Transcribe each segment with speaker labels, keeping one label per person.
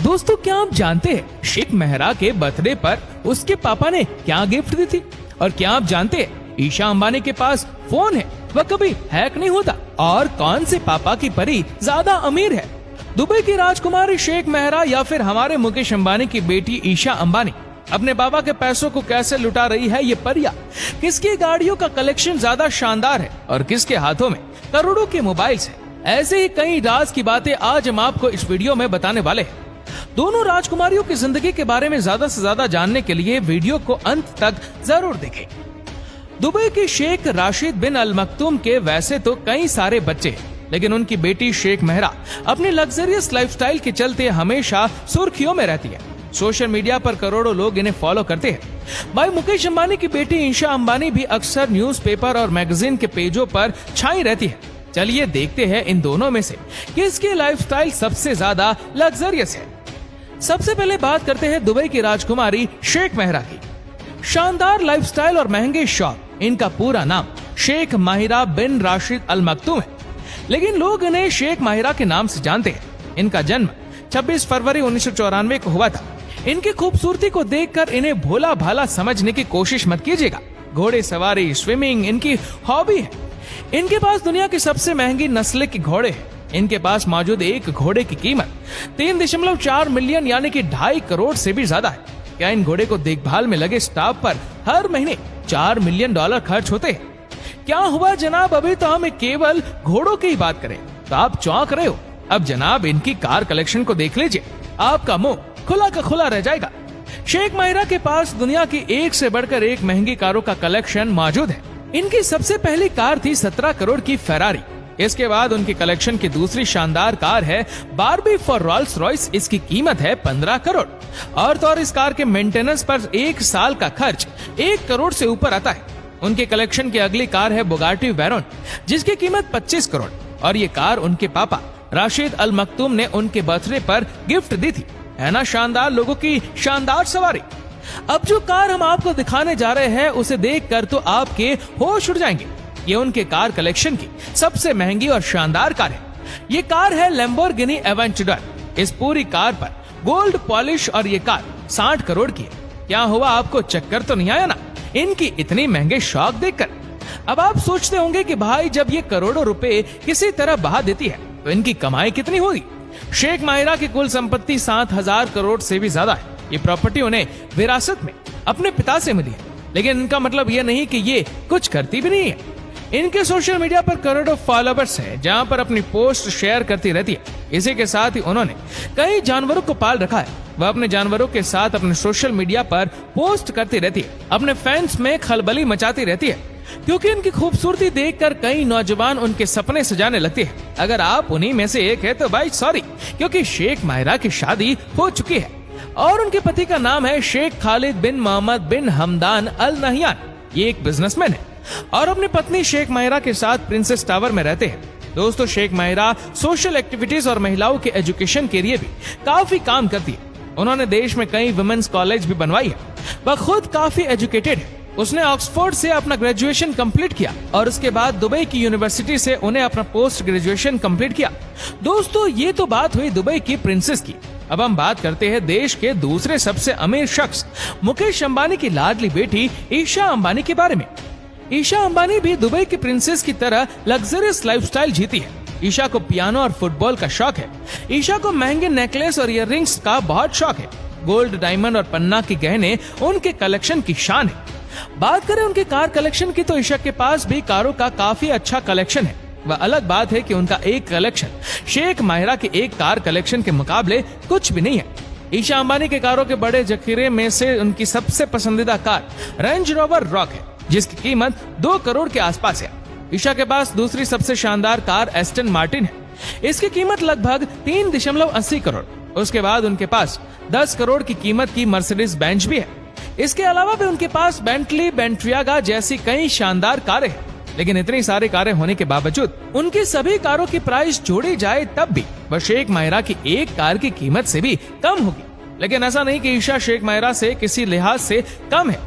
Speaker 1: दोस्तों, क्या आप जानते हैं शेख मेहरा के बर्थडे पर उसके पापा ने क्या गिफ्ट दी थी? और क्या आप जानते हैं ईशा अंबानी के पास फोन है, वह कभी हैक नहीं होता? और कौन से पापा की परी ज्यादा अमीर है, दुबई की राजकुमारी शेख मेहरा या फिर हमारे मुकेश अंबानी की बेटी ईशा अंबानी? अपने बाबा के पैसों को कैसे लुटा रही है ये परियां? किसकी गाड़ियों का कलेक्शन ज्यादा शानदार है और किसके हाथों में करोड़ों के मोबाइल्स हैं? ऐसे ही कई राज की बातें आज हम आपको इस वीडियो में बताने वाले हैं। दोनों राजकुमारियों की जिंदगी के बारे में ज्यादा से ज्यादा जानने के लिए वीडियो को अंत तक जरूर देखें। दुबई की शेख राशिद बिन अल मक्तूम के वैसे तो कई सारे बच्चे हैं, लेकिन उनकी बेटी शेख मेहरा अपनी लग्जरियस लाइफस्टाइल के चलते हमेशा सुर्खियों में रहती है। सोशल मीडिया पर करोड़ों लोग इन्हें फॉलो करते हैं। भाई मुकेश अंबानी की बेटी ईशा अंबानी भी अक्सर न्यूज़पेपर और मैगजीन के पेजों पर छाई रहती है। चलिए देखते हैं इन दोनों में से किसकी लाइफस्टाइल सबसे ज्यादा लग्जरियस है। सबसे पहले बात करते हैं दुबई की राजकुमारी शेख मेहरा की। शानदार लाइफस्टाइल और महंगे शौक। इनका पूरा नाम शेख माहिरा बिन राशिद अल मक्तूम है, लेकिन लोग इन्हें शेख माहिरा के नाम से जानते हैं। इनका जन्म 26 फरवरी 1994 को हुआ था। इनकी खूबसूरती को देखकर इन्हें भोला भाला समझने की कोशिश मत कीजिएगा। घोड़े सवारी, स्विमिंग इनकी हॉबी है। इनके पास दुनिया की सबसे महंगी नस्ल के घोड़े हैं। इनके पास मौजूद एक घोड़े की कीमत 3.4 मिलियन यानी कि 2.5 करोड़ से भी ज्यादा है। क्या इन घोड़े को देखभाल में लगे स्टाफ पर हर महीने $4 मिलियन खर्च होते हैं? क्या हुआ जनाब, अभी तो हम केवल घोड़ों की ही बात करें तो आप चौंक रहे हो। अब जनाब इनकी कार कलेक्शन को देख लीजिए, आपका मुंह खुला का खुला रह जाएगा। शेख माहिरा के पास दुनिया की एक से बढ़कर एक महंगी कारों का कलेक्शन मौजूद है। इनकी सबसे पहली कार थी 17 करोड़ की फेरारी। इसके बाद उनकी कलेक्शन की दूसरी शानदार कार है बारबी फॉर रॉल्स रॉयस। इसकी कीमत है 15 करोड़। और तो और इस कार के मेंटेनेंस पर एक साल का खर्च 1 करोड़ से ऊपर आता है। उनके कलेक्शन की अगली कार है बुगाटी वेरोन, जिसकी कीमत 25 करोड़। और ये कार उनके पापा राशिद अल मक्तूम ने उनके बर्थडे पर गिफ्ट दी थी। है ना शानदार, लोगों की शानदार सवारी। अब जो कार हम आपको दिखाने जा रहे हैं उसे देखकर तो आपके होश उड़ जाएंगे। ये उनके कार कलेक्शन की सबसे महंगी और शानदार कार है। ये कार है लैम्बोर्गिनी एवेंटूडर। इस पूरी कार पर गोल्ड पॉलिश और ये कार 60 करोड़ की है। क्या हुआ, आपको चक्कर तो नहीं आया ना इनकी इतनी महंगे शौक देखकर? अब आप सोचते होंगे कि भाई जब ये करोड़ों रुपए किसी तरह बहा देती है तो इनकी कमाई कितनी होगी? शेख माहिरा की कुल संपत्ति 7,000 करोड़ से भी ज्यादा है। ये प्रॉपर्टी उन्हें विरासत में अपने पिता से मिली है, लेकिन इनका मतलब ये नहीं कि ये कुछ करती भी नहीं है। इनके सोशल मीडिया पर करोड़ों फॉलोअर्स हैं, जहां पर अपनी पोस्ट शेयर करती रहती है। इसी के साथ ही उन्होंने कई जानवरों को पाल रखा है। वह अपने जानवरों के साथ अपने सोशल मीडिया पर पोस्ट करती रहती है, अपने फैंस में खलबली मचाती रहती है, क्योंकि इनकी खूबसूरती देखकर कई नौजवान उनके सपने सजाने लगते हैं। अगर आप उन्हीं में से एक है तो भाई सॉरी, क्योंकि शेख माहिरा की शादी हो चुकी है और उनके पति का नाम है शेख खालिद बिन मोहम्मद बिन हमदान अल नहियान। ये एक बिजनेसमैन है और अपनी पत्नी शेख माहिरा के साथ प्रिंसेस टावर में रहते हैं। दोस्तों, शेख माहिरा सोशल एक्टिविटीज और महिलाओं के एजुकेशन के लिए भी काफी काम करती है। उन्होंने देश में कई वुमेन्स कॉलेज भी बनवाई है। वह खुद काफी एजुकेटेड है। उसने ऑक्सफोर्ड से अपना ग्रेजुएशन कंप्लीट किया और उसके बाद दुबई की यूनिवर्सिटी से उन्हें अपना पोस्ट ग्रेजुएशन कंप्लीट किया। दोस्तों, ये तो बात हुई दुबई की प्रिंसेस की। अब हम बात करते हैं देश के दूसरे सबसे अमीर शख्स मुकेश अंबानी की लाडली बेटी ईशा अंबानी के बारे में। ईशा अंबानी भी दुबई की प्रिंसेस की तरह लग्जरियस लाइफस्टाइल जीती है। ईशा को पियानो और फुटबॉल का शौक है। ईशा को महंगे नेकलेस और इयररिंग्स का बहुत शौक है। गोल्ड, डायमंड और पन्ना के गहने उनके कलेक्शन की शान है। बात करें उनके कार कलेक्शन की तो ईशा के पास भी कारों का काफी अच्छा कलेक्शन है। वह अलग बात है कि उनका एक कलेक्शन शेख माहिरा के एक कार कलेक्शन के मुकाबले कुछ भी नहीं है। ईशा अंबानी के कारों के बड़े जखीरे में से उनकी सबसे पसंदीदा कार रेंज रोवर रॉक है, जिसकी कीमत 2 करोड़ के आसपास है। ईशा के पास दूसरी सबसे शानदार कार एस्टन मार्टिन है। इसकी कीमत लगभग 3.80 करोड़। उसके बाद उनके पास 10 करोड़ की कीमत की मर्सिडीज बेंज भी है। इसके अलावा भी उनके पास बेंटली, बेंट्रियागा जैसी कई शानदार कारें हैं। लेकिन इतनी सारी कारें होने के बावजूद उनकी सभी कारों की प्राइस जोड़ी जाए तब भी वह शेख माहिरा की एक कार की कीमत से भी कम होगी। लेकिन ऐसा नहीं कि ईशा शेख माहिरा से किसी लिहाज से कम है।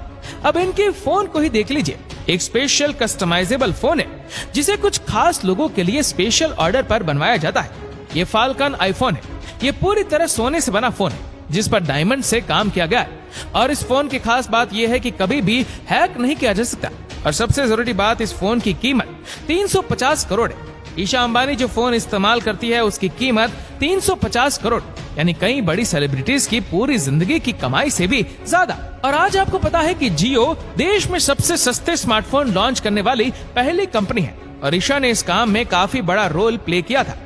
Speaker 1: अब इनके फोन को ही देख लीजिए। एक स्पेशल कस्टमाइजेबल फोन है जिसे कुछ खास लोगों के लिए स्पेशल ऑर्डर पर बनवाया जाता है। ये फाल्कन आईफोन है। ये पूरी तरह सोने से बना फोन है जिस पर डायमंड से काम किया गया है। और इस फोन की खास बात यह है कि कभी भी हैक नहीं किया जा सकता। और सबसे जरूरी बात, इस फोन की कीमत 350 करोड़ है। ईशा अंबानी जो फोन इस्तेमाल करती है उसकी कीमत 350 करोड़, यानी कई बड़ी सेलिब्रिटीज की पूरी जिंदगी की कमाई से भी ज्यादा। और आज आपको पता है कि जियो देश में सबसे सस्ते स्मार्टफोन लॉन्च करने वाली पहली कंपनी है और ईशा ने इस काम में काफी बड़ा रोल प्ले किया था।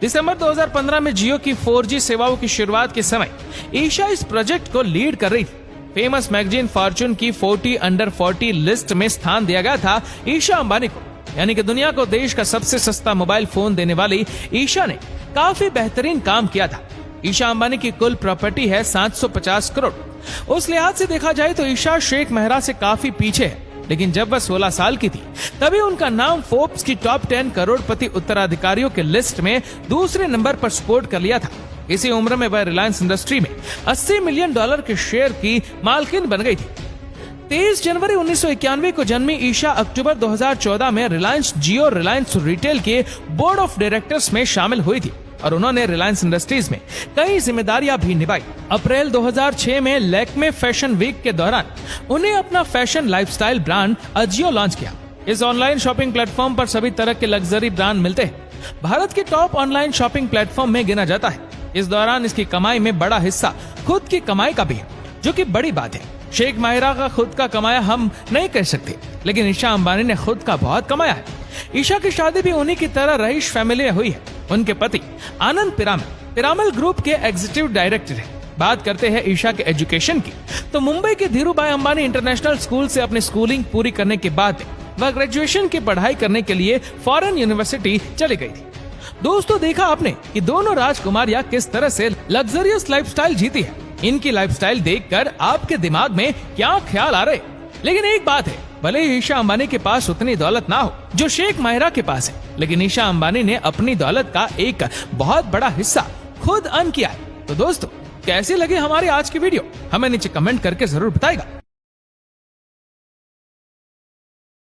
Speaker 1: दिसंबर 2015 में जियो की 4G सेवाओं की शुरुआत के समय ईशा इस प्रोजेक्ट को लीड कर रही थी। फेमस मैगजीन फॉर्च्यून की 40 अंडर 40 लिस्ट में स्थान दिया गया था ईशा अंबानी को, यानी कि दुनिया को देश का सबसे सस्ता मोबाइल फोन देने वाली ईशा ने काफी बेहतरीन काम किया था। ईशा अंबानी की कुल प्रॉपर्टी है 750 करोड़। उस लिहाज से देखा जाए तो ईशा शेख मेहरा से काफी पीछे है, लेकिन जब वह 16 साल की थी तभी उनका नाम फोर्ब्स की टॉप 10 करोड़पति उत्तराधिकारियों के लिस्ट में दूसरे नंबर पर स्कोर कर लिया था। इसी उम्र में वह रिलायंस इंडस्ट्री में $80 मिलियन के शेयर की मालकिन बन गई थी। 23 जनवरी 1991 को जन्मी ईशा अक्टूबर 2014 में रिलायंस जियो रिलायंस रिटेल के बोर्ड ऑफ डायरेक्टर्स में शामिल हुई थी और उन्होंने रिलायंस इंडस्ट्रीज में कई जिम्मेदारियां भी निभाई। अप्रैल 2006 में लैक्मे फैशन वीक के दौरान उन्हें अपना fashion lifestyle brand Ajio launch किया। इस ऑनलाइन शॉपिंग प्लेटफॉर्म पर सभी तरह के लग्जरी ब्रांड मिलते हैं। भारत के टॉप ऑनलाइन शॉपिंग प्लेटफॉर्म में गिना जाता है। इस दौरान इसकी कमाई में बड़ा हिस्सा खुद की कमाई का भी है, जो कि बड़ी बात है। शेख माहिरा का खुद का कमाया हम नहीं कह सकते, लेकिन ईशा अंबानी ने खुद का बहुत कमाया है। ईशा की शादी भी उन्हीं की तरह रईस फैमिली में हुई है। उनके पति आनंद पिरामल ग्रुप के एग्जीक्यूटिव डायरेक्टर हैं। बात करते हैं ईशा के एजुकेशन की, तो मुंबई के धीरूभाई अंबानी इंटरनेशनल स्कूल से अपनी स्कूलिंग पूरी करने के बाद वह ग्रेजुएशन की पढ़ाई करने के लिए फॉरेन यूनिवर्सिटी चली गई थी। दोस्तों, देखा आपने कि दोनों राजकुमारियां किस तरह से लग्जरियस लाइफस्टाइल जीती है। इनकी लाइफस्टाइल देखकर आपके दिमाग में क्या ख्याल आ रहे? लेकिन एक बात है, भले ही ईशा अंबानी के पास उतनी दौलत ना हो जो शेख माहिरा के पास है, लेकिन ईशा अंबानी ने अपनी दौलत का एक बहुत बड़ा हिस्सा खुद अर्न किया है। तो दोस्तों, कैसी लगी हमारी आज की वीडियो? हमें नीचे कमेंट करके जरूर बताएगा।